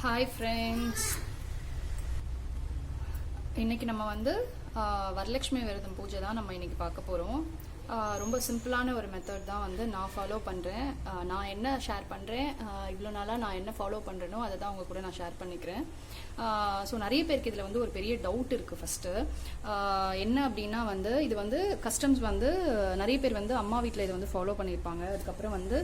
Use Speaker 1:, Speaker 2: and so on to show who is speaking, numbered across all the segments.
Speaker 1: Hi friends, இன்றைக்கி நம்ம வந்து வரலட்சுமி விரதம் பூஜை தான் நம்ம இன்றைக்கி பார்க்க போகிறோம். ரொம்ப சிம்பிளான ஒரு மெத்தட் தான் வந்து நான் ஃபாலோ பண்ணுறேன். நான் என்ன ஷேர் பண்ணுறேன், இவ்வளோ நாளாக நான் என்ன ஃபாலோ பண்ணுறேனோ அதை தான் உங்கள் கூட நான் ஷேர் பண்ணிக்கிறேன். ஸோ நிறைய பேருக்கு இதில் வந்து ஒரு பெரிய டவுட் இருக்குது. ஃபஸ்ட்டு என்ன அப்படின்னா வந்து இது வந்து கஸ்டம்ஸ் வந்து நிறைய பேர் வந்து அம்மா வீட்டில் இதை வந்து ஃபாலோ பண்ணியிருப்பாங்க. அதுக்கப்புறம் வந்து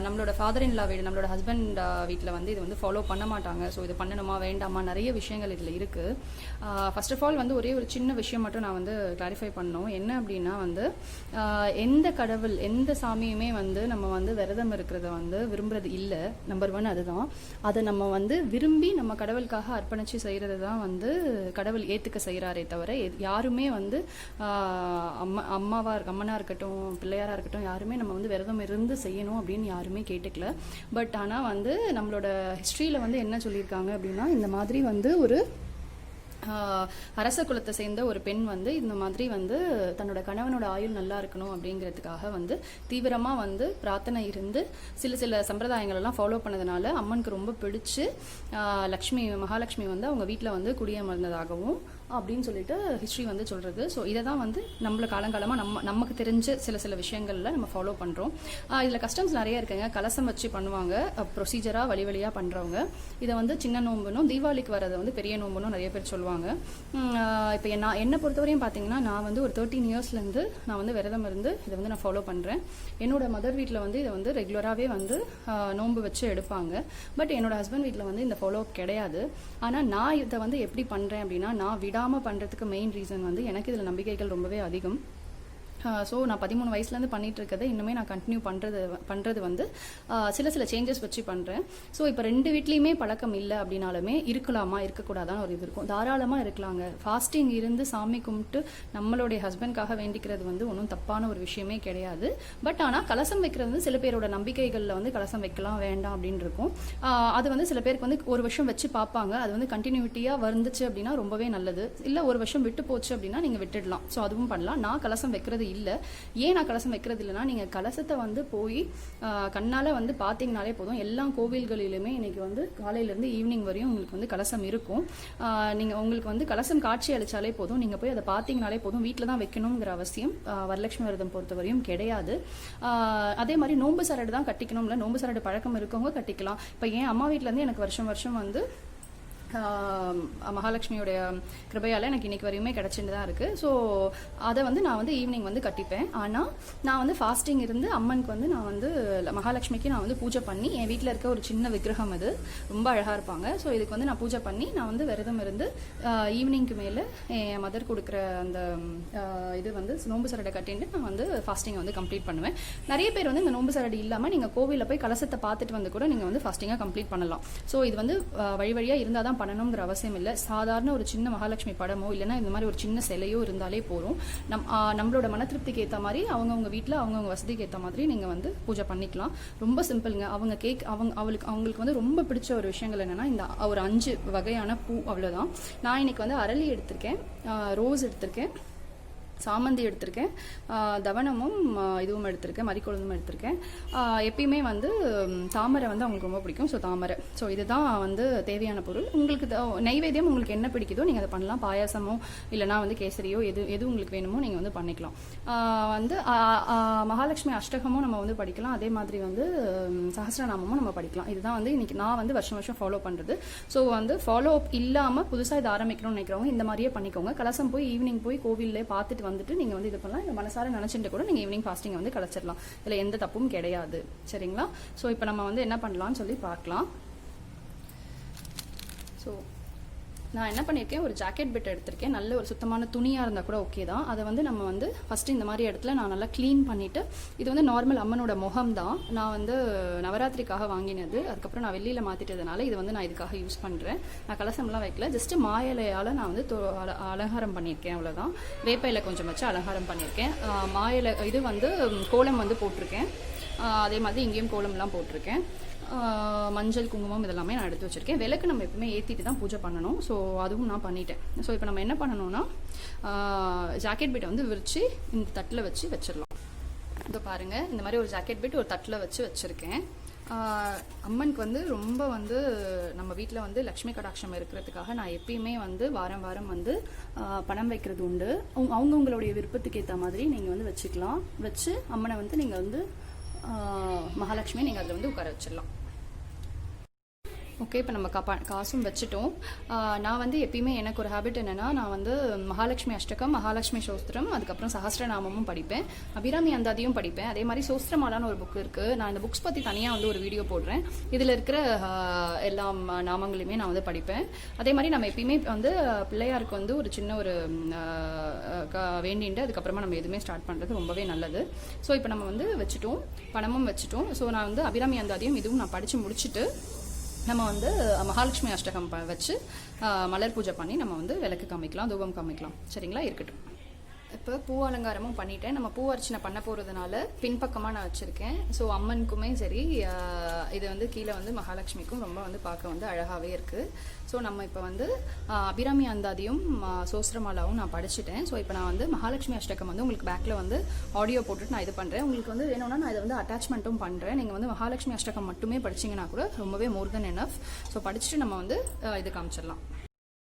Speaker 1: நம்மளோட ஃபாதர் இன் லா வீடு, நம்மளோட ஹஸ்பண்ட் வீட்டில் வந்து இது வந்து ஃபாலோ பண்ண மாட்டாங்க. ஸோ இது பண்ணணுமா வேண்டாமா நிறைய விஷயங்கள் இதில் இருக்குது. ஃபர்ஸ்ட் ஆஃப் ஆல் வந்து ஒரே ஒரு சின்ன விஷயம் மட்டும் நான் வந்து கிளாரிஃபை பண்ணணும். என்ன அப்படின்னா வந்து எந்த கடவுள் எந்த சாமியுமே வந்து நம்ம வந்து விரதம் இருக்கிறத வந்து விரும்புறது இல்லை. நம்பர் 1 அதுதான். அதை நம்ம வந்து விரும்பி நம்ம கடவுளுக்காக அர்ப்பணிச்சு செய்கிறது தான் வந்து கடவுள் ஏற்றுக்க செய்கிறாரே தவிர யாருமே வந்து அம்மனாக இருக்கட்டும் பிள்ளையாராக இருக்கட்டும் யாருமே நம்ம வந்து விரதம் இருந்து செய்யணும் அப்படின்னு யாருமே கேட்டுக்கல. பட் ஆனால் வந்து நம்மளோட ஹிஸ்ட்ரியில் வந்து என்ன சொல்லியிருக்காங்க அப்படின்னா, இந்த மாதிரி வந்து ஒரு அரச குலத்தை சேர்ந்த ஒரு பெண் வந்து இந்த மாதிரி வந்து தன்னோட கணவனோட ஆயுள் நல்லா இருக்கணும் அப்படிங்கிறதுக்காக வந்து தீவிரமாக வந்து பிரார்த்தனை இருந்து சில சம்பிரதாயங்கள் எல்லாம் ஃபாலோ பண்ணதுனால அம்மனுக்கு ரொம்ப பிடிச்சு மகாலட்சுமி வந்து அவங்க வீட்டில் வந்து குடியமர்ந்ததாகவும் அப்படின்னு சொல்லிட்டு ஹிஸ்ட்ரி வந்து சொல்கிறது. ஸோ இதை தான் வந்து நம்மள காலங்காலமாக நமக்கு தெரிஞ்ச சில விஷயங்களில் நம்ம ஃபாலோ பண்ணுறோம். இதில் கஸ்டம்ஸ் நிறைய இருக்குங்க. கலசம் வச்சு பண்ணுவாங்க, ப்ரொசீஜராக வழியாக பண்ணுறவங்க. இதை வந்து சின்ன நோம்புனும் தீபாவளிக்கு வரதை வந்து பெரிய நோம்புனும் நிறைய பேர் சொல்லுவாங்க. இப்போ என்னை பொறுத்தவரையும் பார்த்தீங்கன்னா, நான் வந்து ஒரு 13 இயர்ஸ்லேருந்து நான் வந்து விரதம் இருந்து இதை வந்து நான் ஃபாலோ பண்ணுறேன். என்னோட மதர் வீட்டில் வந்து இதை வந்து ரெகுலராகவே வந்து நோன்பு வச்சு எடுப்பாங்க. பட் என்னோட ஹஸ்பண்ட் வீட்டில் வந்து இந்த ஃபாலோ அப் கிடையாது. ஆனால் நான் இதை வந்து எப்படி பண்ணுறேன் அப்படின்னா, நான் விடாமல் பண்ணுறதுக்கு மெயின் ரீசன் வந்து எனக்கு இதில் நம்பிக்கைகள் ரொம்பவே அதிகம். ஸோ நான் 13 வயசுலேருந்து பண்ணிட்டு இருக்கிறத இன்னுமே நான் கண்டினியூ பண்ணுறது வந்து சில சேஞ்சஸ் வச்சு பண்ணுறேன். ஸோ இப்போ 2 வீட்லேயுமே பழக்கம் இல்லை அப்படின்னாலுமே இருக்கலாமா இருக்கக்கூடாதான்னு ஒரு இது இருக்கும். தாராளமாக இருக்கலாங்க. ஃபாஸ்டிங் இருந்து சாமி கும்பிட்டு நம்மளுடைய ஹஸ்பண்ட்காக வேண்டிக்கிறது வந்து ஒன்றும் தப்பான ஒரு விஷயமே கிடையாது. பட் ஆனால் கலசம் வைக்கிறது வந்து சில பேரோட நம்பிக்கைகளில் வந்து கலசம் வைக்கலாம் வேண்டாம் அப்படின்னு இருக்கும். அது வந்து சில பேருக்கு வந்து ஒரு வருஷம் வச்சு பார்ப்பாங்க. அது வந்து கண்டினியூட்டியாக வந்துச்சு அப்படின்னா ரொம்பவே நல்லது. இல்லை ஒரு வருஷம் விட்டு போச்சு அப்படின்னா நீங்கள் விட்டுடலாம். ஸோ அதுவும் பண்ணலாம். நான் கலசம் வைக்கிறது இல்லை. ஏன் நான் கலசம் வைக்கிறது இல்லைன்னா, நீங்கள் கலசத்தை வந்து போய் கண்ணால் வந்து பார்த்தீங்கனாலே போதும். எல்லா கோவில்களிலுமே இன்னைக்கு வந்து காலையிலேருந்து ஈவினிங் வரையும் உங்களுக்கு வந்து கலசம் இருக்கும். நீங்கள் உங்களுக்கு வந்து கலசம் காட்சி அளித்தாலே போதும். நீங்கள் போய் அதை பார்த்தீங்கனாலே போதும். வீட்டில் தான் வைக்கணுங்கிற அவசியம் வரலட்சுமி விரதம் பொறுத்தவரையும் கிடையாது. அதே மாதிரி நோன்பு சரடு தான் கட்டிக்கணும்ல. நோன்பு சரடு பழக்கம் இருக்கவங்க கட்டிக்கலாம். இப்போ என் அம்மா வீட்டிலேருந்து எனக்கு வருஷம் வந்து மகாலட்சுமியோடைய கிருபையால் எனக்கு இன்னைக்கு வரையுமே கிடச்சிட்டு தான் இருக்குது. ஸோ அதை வந்து நான் வந்து ஈவினிங் வந்து கட்டிப்பேன். ஆனால் நான் வந்து ஃபாஸ்டிங் இருந்து அம்மனுக்கு வந்து நான் வந்து மகாலட்சுமிக்கு நான் வந்து பூஜை பண்ணி, என் வீட்டில் இருக்க ஒரு சின்ன விக்கிரகம் அது ரொம்ப அழகாக இருப்பாங்க. ஸோ இதுக்கு வந்து நான் பூஜை பண்ணி நான் வந்து விரதம் இருந்து ஈவினிங்க்கு மேலே என் மதர் கொடுக்குற அந்த இது வந்து நோன்பு சரடை கட்டிட்டு நான் வந்து ஃபாஸ்டிங்கை வந்து கம்ப்ளீட் பண்ணுவேன். நிறைய பேர் வந்து இந்த நோன்பு சரடு இல்லாமல் நீங்கள் கோவிலில் போய் கலசத்தை பார்த்துட்டு வந்து கூட நீங்கள் வந்து ஃபாஸ்டிங்காக கம்ப்ளீட் பண்ணலாம். ஸோ இது வந்து வழியாக இருந்தால் தான் பண்ணணுங்கிற அவசியம் இல்லை. சாதாரண ஒரு சின்ன மகாலட்சுமி படமோ இல்லைன்னா இந்த மாதிரி ஒரு சின்ன சிலையோ இருந்தாலே போதும். நம்மளோட மன திருப்திக்கு ஏற்ற மாதிரி அவங்கவுங்க வீட்டில் அவங்கவுங்க வசதிக்கு ஏற்ற மாதிரி நீங்கள் வந்து பூஜை பண்ணிக்கலாம். ரொம்ப சிம்பிளுங்க. அவங்களுக்கு வந்து ரொம்ப பிடிச்ச ஒரு விஷயங்கள் என்னென்னா, இந்த ஒரு 5 வகையான பூ, அவ்வளோதான். நான் இன்னைக்கு வந்து அரளி எடுத்திருக்கேன், ரோஸ் எடுத்திருக்கேன், சாமந்தி எடுத்திருக்கேன், தவனமும் இதுவும் எடுத்திருக்கேன், மறிக்கொழுந்தும் எடுத்திருக்கேன். எப்பயுமே வந்து தாமரை வந்து அவங்களுக்கு ரொம்ப பிடிக்கும். ஸோ தாமரை. ஸோ இதுதான் வந்து தேவையான பொருள். உங்களுக்கு நைவேத்தியம் உங்களுக்கு என்ன பிடிக்குதோ நீங்கள் அதை பண்ணலாம். பாயாசமோ இல்லைனா வந்து கேசரியோ எது உங்களுக்கு வேணுமோ நீங்கள் வந்து பண்ணிக்கலாம். வந்து மகாலட்சுமி அஷ்டகமும் நம்ம வந்து படிக்கலாம். அதே மாதிரி வந்து சஹஸ்ரநாமமும் நம்ம படிக்கலாம். இதுதான் வந்து இன்னைக்கு நான் வந்து வருஷம் ஃபாலோ பண்ணுறது. ஸோ வந்து ஃபாலோ அப் இல்லாமல் புதுசாக இதை ஆரம்பிக்கணும்னு நினைக்கிறவங்க இந்த மாதிரியே பண்ணிக்கோங்க. கலசம் போய் ஈவினிங் போய் கோவிலே பார்த்துட்டு வந்துட்டு நீங்கள் வந்து இது பண்ணலாம். இந்த மனசார நினச்சிட்டு கூட நீங்கள் ஈவினிங் ஃபாஸ்டிங்கை வந்து கலைச்சிடலாம். இதில் எந்த தப்பும் கிடையாது. சரிங்களா? ஸோ இப்போ நம்ம வந்து என்ன பண்ணலாம்னு சொல்லி பார்க்கலாம். ஸோ நான் என்ன பண்ணியிருக்கேன், ஒரு ஜாக்கெட் பிட் எடுத்திருக்கேன். நல்ல ஒரு சுத்தமான துணியாக இருந்தால் கூட ஓகே தான். அதை வந்து நம்ம வந்து ஃபஸ்ட்டு இந்த மாதிரி இடத்துல நான் நல்லா க்ளீன் பண்ணிவிட்டு, இது வந்து நார்மல் அம்மனோட முகம் தான். நான் வந்து நவராத்திரிக்காக வாங்கினது. அதுக்கப்புறம் நான் வெள்ளியில் மாற்றிட்டதுனால இது வந்து நான் இதுக்காக யூஸ் பண்ணுறேன். நான் கலசம்லாம் வைக்கல. ஜஸ்ட்டு மாயிலையால் நான் வந்து அலங்காரம் பண்ணியிருக்கேன், அவ்வளோதான். வேப்பையில கொஞ்சம் வச்சு அலங்காரம் பண்ணியிருக்கேன். மாயிலை இது வந்து கோலம் வந்து போட்டிருக்கேன். அதே மாதிரி இங்கேயும் கோலம்லாம் போட்டிருக்கேன். மஞ்சள் குங்குமம் இதெல்லாமே நான் எடுத்து வச்சுருக்கேன். விளக்கு நம்ம எப்பவுமே ஏற்றிட்டு தான் பூஜை பண்ணணும். ஸோ அதுவும் நான் பண்ணிட்டேன். ஸோ இப்போ நம்ம என்ன பண்ணணும்னா, ஜாக்கெட் பீட்டை வந்து விரித்து இந்த தட்டில் வச்சிடலாம். இதோ பாருங்கள், இந்த மாதிரி ஒரு ஜாக்கெட் பீட் ஒரு தட்டில் வச்சுருக்கேன். அம்மனுக்கு வந்து ரொம்ப வந்து நம்ம வீட்டில் வந்து லக்ஷ்மி கடாட்சம் இருக்கிறதுக்காக நான் எப்பயுமே வந்து வாரம் வாரம் வந்து பணம் வைக்கிறது உண்டு. அவங்கவுங்களுடைய விருப்பத்துக்கு ஏற்ற மாதிரி நீங்கள் வந்து வச்சுக்கலாம். வச்சு அம்மனை வந்து நீங்கள் வந்து மகாலட்சுமியை நீங்கள் அதில் வந்து உட்கார வச்சிடலாம். ஓகே, இப்போ நம்ம காசும் வச்சுட்டோம். நான் வந்து எப்பயுமே எனக்கு ஒரு ஹேபிட் என்னென்னா, நான் வந்து மகாலட்சுமி அஷ்டகம், மகாலட்சுமி சோஸ்திரம், அதுக்கப்புறம் சஹஸ்ரநாமமும் படிப்பேன், அபிராமி அந்தாதியும் படிப்பேன். அதே மாதிரி சோஸ்திரமாலான்னு ஒரு புக் இருக்குது. நான் இந்த புக்ஸ் பற்றி தனியாக வந்து ஒரு வீடியோ போடுறேன். இதில் இருக்கிற எல்லா நாமங்களையுமே நான் வந்து படிப்பேன். அதே மாதிரி நம்ம எப்பயுமே வந்து பிள்ளையாருக்கு வந்து ஒரு சின்ன ஒரு வேண்டிட்டு அதுக்கப்புறமா நம்ம எதுவுமே ஸ்டார்ட் பண்ணுறது ரொம்பவே நல்லது. ஸோ இப்போ நம்ம வந்து வச்சுட்டோம், பணமும் வச்சுட்டோம். ஸோ நான் வந்து அபிராமி அந்தாதியும் இதுவும் நான் படித்து முடிச்சுட்டு நம்ம வந்து மகாலட்சுமி அஷ்டகம் வச்சு மலர் பூஜை பண்ணி நம்ம வந்து விளக்கு காமிக்கலாம், தூபம் காமிக்கலாம். சரிங்களா? இருக்கட்டும். இப்போ பூ அலங்காரமும் பண்ணிட்டேன். நம்ம பூ அர்ச்சனை பண்ண போகிறதுனால பின்பக்கமாக நான் வச்சுருக்கேன். ஸோ அம்மனுக்குமே சரி, இது வந்து கீழே வந்து மகாலட்சுமிக்கும் ரொம்ப வந்து பார்க்க வந்து அழகாகவே இருக்குது. ஸோ நம்ம இப்போ வந்து அபிராமி அந்தாதியும் சோஸ்திரமாலாவும் நான் படிச்சுட்டேன். ஸோ இப்போ நான் வந்து மகாலட்சுமி அஷ்டகம் வந்து உங்களுக்கு பேக்கில் வந்து ஆடியோ போட்டுட்டு நான் இது பண்ணுறேன். உங்களுக்கு வந்து வேணும்னா நான் இதை வந்து அட்டாச்மெண்ட்டும் பண்ணுறேன். நீங்கள் வந்து மகாலட்சுமி அஷ்டகம் மட்டுமே படிச்சிங்கன்னா கூட ரொம்பவே மோர் தென் எனஃப். ஸோ படிச்சுட்டு நம்ம வந்து இது காமிச்சிடலாம்.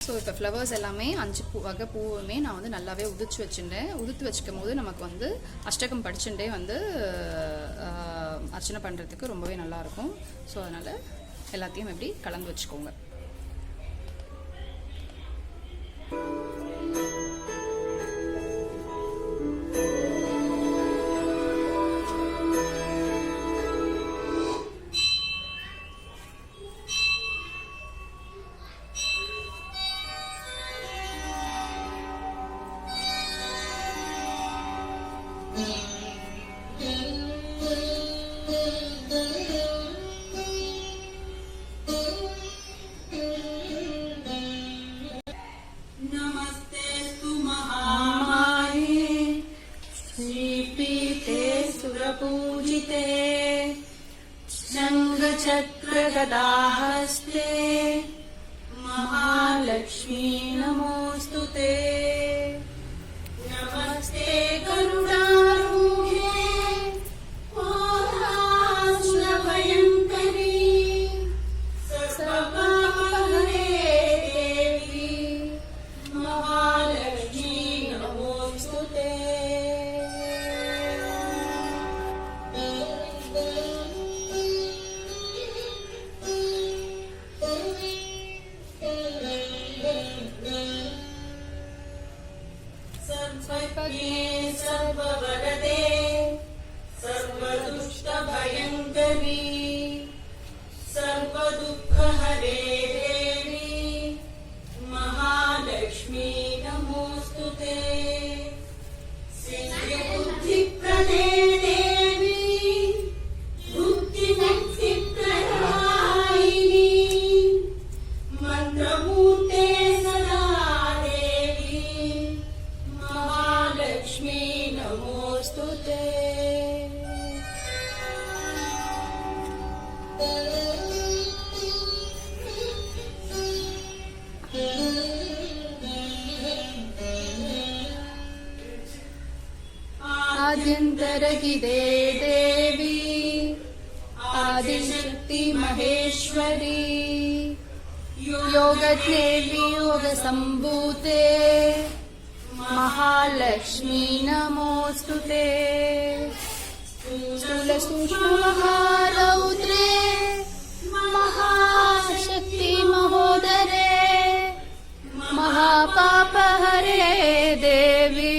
Speaker 1: ஸோ இப்போ ஃப்ளவர்ஸ் எல்லாமே 5 வகை பூவுமே நான் வந்து நல்லாவே உதிர்த்து வச்சுட்டேன். உதிர்த்து வச்சுக்கும் போது நமக்கு வந்து அஷ்டகம் படிச்சுட்டே வந்து அர்ச்சனை பண்ணுறதுக்கு ரொம்பவே நல்லாயிருக்கும். ஸோ அதனால் எல்லாத்தையும் எப்படி கலந்து வச்சுக்கோங்க.
Speaker 2: पूजिते शङ्खचक्रगदाहस्ते महालक्ष्मी नमोऽस्तुते। नमस्ते करुणारूढे मोहासुरभयङ्करी सर्वपापहरे देवी महालक्ष्मी नमोऽस्तुते। सर्ववरदे सर्वदुष्टभयङ्करी सर्वदुःखहरे देवी महालक्ष्मी नमोऽस्तुते। सिद्धिबुद्धिप्रदे देवी बुद्धिमुक्तिप्रदायिनी मन्त्रमूर्ते सदा देवी महालक्ष्मी नमोऽस्तुते। आद्यन्तरहिते देवी आदिशक्ति महेश्वरी योगदेवी योगसम्भूते महालक्ष्मी नमोऽस्तुते। स्थूलसूक्ष्ममहारौद्रे महाशक्ति महोदरे महापापहरे देवी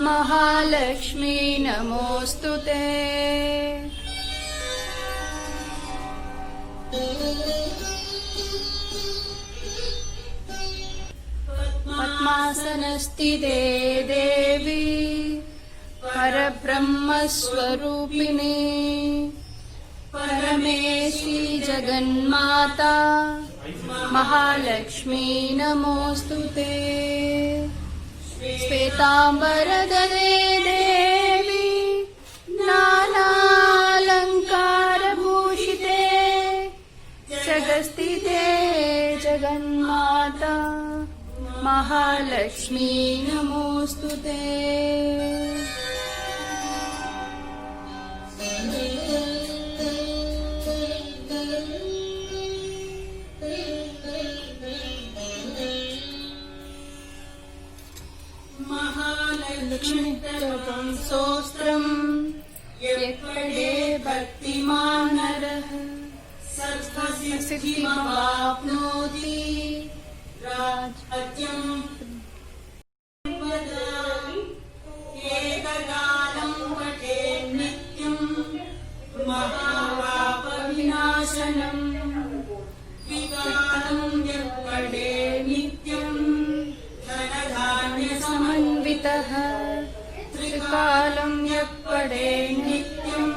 Speaker 2: महालक्ष्मी नमोऽस्तुते। पद्मासनस्थिते देवी परब्रह्मस्वरूपिणी परमेशी जगन्माता महालक्ष्मी नमोऽस्तुते। श्वेताम्बरधरे देवी नानालङ्कारभूषिते जगस्थिते जगन्माता महालक्ष्मी नमोऽस्तुते। महालक्ष्मीस्तवं स्तोत्रम् यत्पठे भक्तिमान् नरः सर्वसिद्धिमवाप्नोति राज्यं एककालं पठेत् नित्यं महापापविनाशनम् विकालं यत्पठेत् नित्यं धनधान्यसमन्वितः त्रिकालं यत्पठेत् नित्यं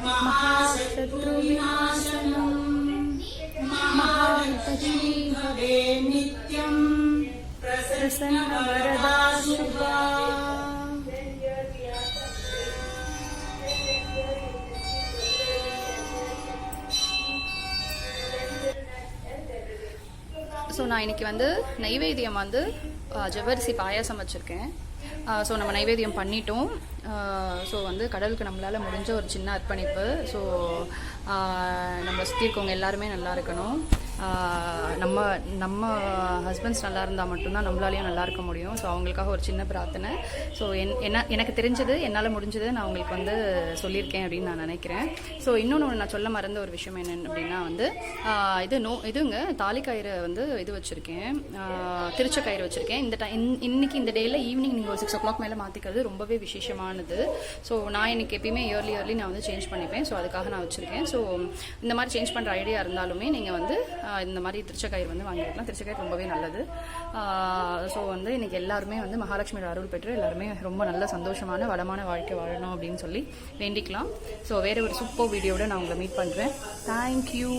Speaker 2: महाशत्रुविनाशनम् महालक्ष्मी भवेत् नित्यं प्रसन्नवरदा शुभा.
Speaker 1: ஸோ நான் இன்னைக்கு வந்து நைவேத்தியம் வந்து ஜவ்வரிசி பாயாசம் வச்சுருக்கேன். ஸோ நம்ம நைவேத்தியம் பண்ணிட்டோம். ஸோ வந்து கடவுளுக்கு நம்மளால் முடிஞ்ச ஒரு சின்ன அர்ப்பணிப்பு. ஸோ நம்ம சுற்றி இருக்கவங்க எல்லாருமே நல்லா இருக்கணும். நம்ம நம்ம ஹஸ்பண்ட்ஸ் நல்லா இருந்தால் மட்டும்தான் நம்மளாலையும் நல்லா இருக்க முடியும். ஸோ அவங்களுக்காக ஒரு சின்ன பிரார்த்தனை. ஸோ எனக்கு தெரிஞ்சது, என்னால் முடிஞ்சது நான் உங்களுக்கு வந்து சொல்லியிருக்கேன் அப்படின்னு நான் நினைக்கிறேன். ஸோ இன்னொன்று நான் சொல்ல மறந்த ஒரு விஷயம் என்னென்னு அப்படின்னா வந்து இதுங்க தாலிக்கயிறு வந்து இது வச்சுருக்கேன், திருச்சக்கயிறு வச்சுருக்கேன். இன்னைக்கு இந்த டேயில் ஈவினிங் நீங்கள் ஒரு 6 o'clock மேலே மாற்றிக்கிறது ரொம்பவே விசேஷமானது. ஸோ நான் எனக்கு எப்பயுமே இயர்லி நான் வந்து சேஞ்ச் பண்ணிப்பேன். ஸோ அதுக்காக நான் வச்சுருக்கேன். ஸோ இந்த மாதிரி சேஞ்ச் பண்ணுற ஐடியா இருந்தாலுமே நீங்கள் வந்து இந்த மாதிரி திருச்சக்கயிறு வந்து வாங்கிக்கலாம். திருச்சக்கயிறு ரொம்பவே நல்லது. ஸோ வந்து இன்னைக்கு எல்லாருமே வந்து மகாலட்சுமியோட அருள் பெற்று எல்லாருமே ரொம்ப நல்ல சந்தோஷமான வளமான வாழ்க்கை வாழணும் அப்படின்னு சொல்லி வேண்டிக்கலாம். ஸோ வேறு ஒரு சூப்பர் வீடியோட நான் உங்களை மீட் பண்ணுறேன். தேங்க்யூ.